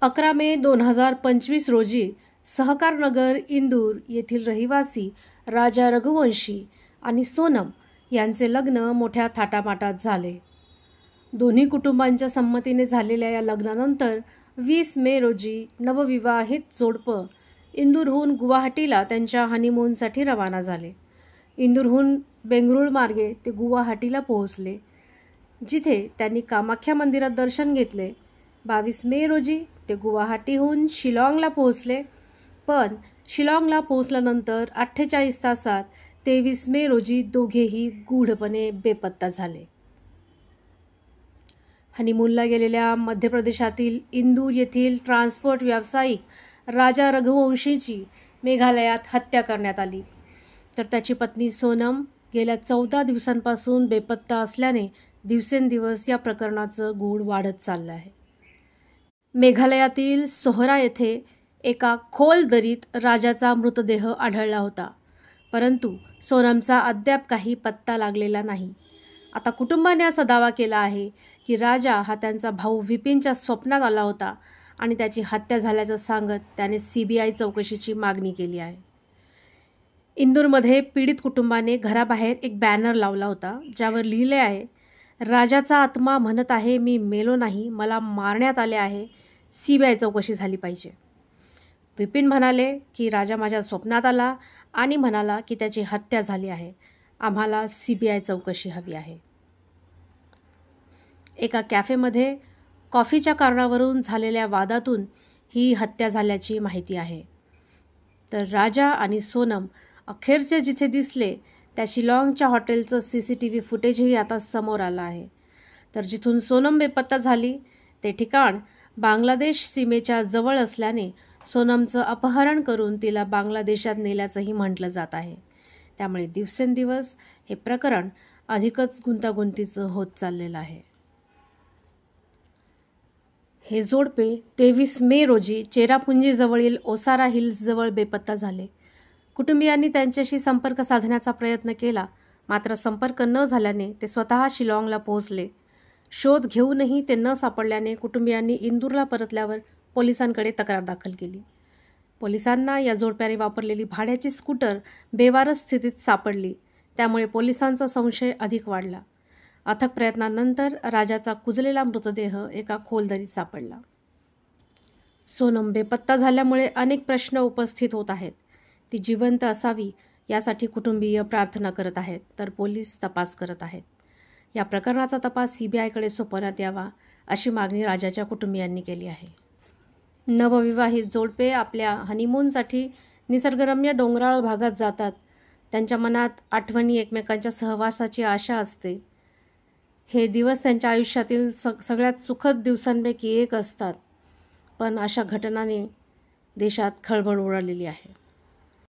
11 मे 2025 रोजी सहकारनगर इंदूर येथील रहिवासी राजा रघुवंशी आणि सोनम यांचे लग्न मोठ्या थाटामाटात झाले. दोन्ही कुटुंबांच्या संमतीने झालेल्या या लग्नानंतर 20 मे रोजी नवविवाहित जोडपं इंदूरहून गुवाहाटीला त्यांच्या हनीमूनसाठी रवाना झाले. इंदूरहून बेंगळुरू मार्गे ते गुवाहाटीला पोहोचले, जिथे त्यांनी कामाख्या मंदिरात दर्शन घेतले. 22 मे रोजी ते गुवाहाटीहून शिलाँगला पोहोचले, पण शिलाँगला पोहोचल्यानंतर 48 तासात 23 मे रोजी दोघेही गूढपणे बेपत्ता झाले. हनीमूनला गेलेल्या मध्य प्रदेशातील इंदूर येथील ट्रान्सपोर्ट व्यावसायिक राजा रघुवंशीची मेघालयात हत्या करण्यात आली, तर त्याची पत्नी सोनम गेल्या 14 दिवसांपासून बेपत्ता असल्याने दिवसेंदिवस या प्रकरणाचं गूढ वाढत चाललं आहे. मेघालयातील सोहरा येथे एका खोल दरीत राजाचा मृतदेह आढळला होता, परंतु सोनमचा अद्याप काही पत्ता लागलेला नाही. आता कुटुंबाने असा दावा केला आहे की राजा हा त्यांचा भाऊ विपिनच्या स्वप्नात आला होता आणि त्याची हत्या झाल्याचं सांगत त्याने CBI चौकशीची मागणी केली आहे. इंदूरमध्ये पीडित कुटुंबाने घराबाहेर एक बॅनर लावला होता, ज्यावर लिहिले आहे, राजाचा आत्मा म्हणत आहे मी मेलो नाही, मला मारण्यात आले आहे, CBI चौकशी झाली पाहिजे. विपिन म्हणाले की राजा माझ्या स्वप्नात आला आणि म्हणाला की त्याची हत्या झाली आहे, आम्हाला CBI चौकशी हवी आहे. एका कॅफेमध्ये कॉफीच्या कारणावरून झालेल्या वादातून ही हत्या झाल्याची माहिती आहे. तर राजा आणि सोनम अखेरचे जिथे दिसले त्या शिलाँगच्या हॉटेलचं CCTV फुटेजही आता समोर आलं आहे. तर जिथून सोनम बेपत्ता झाली ते ठिकाण बांगलादेश सीमेच्या जवळ असल्याने सोनमचं अपहरण करून तिला बांगलादेशात नेल्याचंही म्हटलं जात आहे. त्यामुळे दिवसेंदिवस हे प्रकरण अधिकच गुंतागुंतीचं होत चाललेलं आहे. हे जोडपे 23 मे रोजी चेरापुंजीजवळील ओसारा हिल्सजवळ बेपत्ता झाले. कुटुंबियांनी त्यांच्याशी संपर्क साधण्याचा प्रयत्न केला, मात्र संपर्क न झाल्याने ते स्वतः शिलाँगला पोहोचले. शोध घेऊनही ते न सापडल्याने कुटुंबियांनी इंदूरला परतल्यावर पोलिसांकडे तक्रार दाखल केली. पोलिसांना या जोडप्याने वापरलेली भाड्याची स्कूटर बेवारस स्थितीत सापडली, त्यामुळे पोलिसांचा संशय अधिक वाढला. अथक प्रयत्नांनंतर राजाचा कुजलेला मृतदेह एका खोल दरीत सापडला. सोनम बेपत्ता झाल्यामुळे अनेक प्रश्न उपस्थित होत आहेत. ती जिवंत असावी यासाठी कुटुंबीय प्रार्थना करत आहेत, तर पोलीस तपास करत आहेत. या प्रकरणाचा तपास CBIकडे सोपवण्यात यावा अशी मागणी राजाच्या कुटुंबियांनी केली आहे. नवविवाहित जोडपे आपल्या हनीमूनसाठी निसर्गरम्य डोंगराळ भागात जातात. त्यांच्या मनात आठवणी, एकमेकांच्या सहवासाची आशा असते. हे दिवस त्यांच्या आयुष्यातील सगळ्यात सुखद दिवसांपैकी एक असतात. पण अशा घटनांनी देशात खळबळ उडालेली आहे.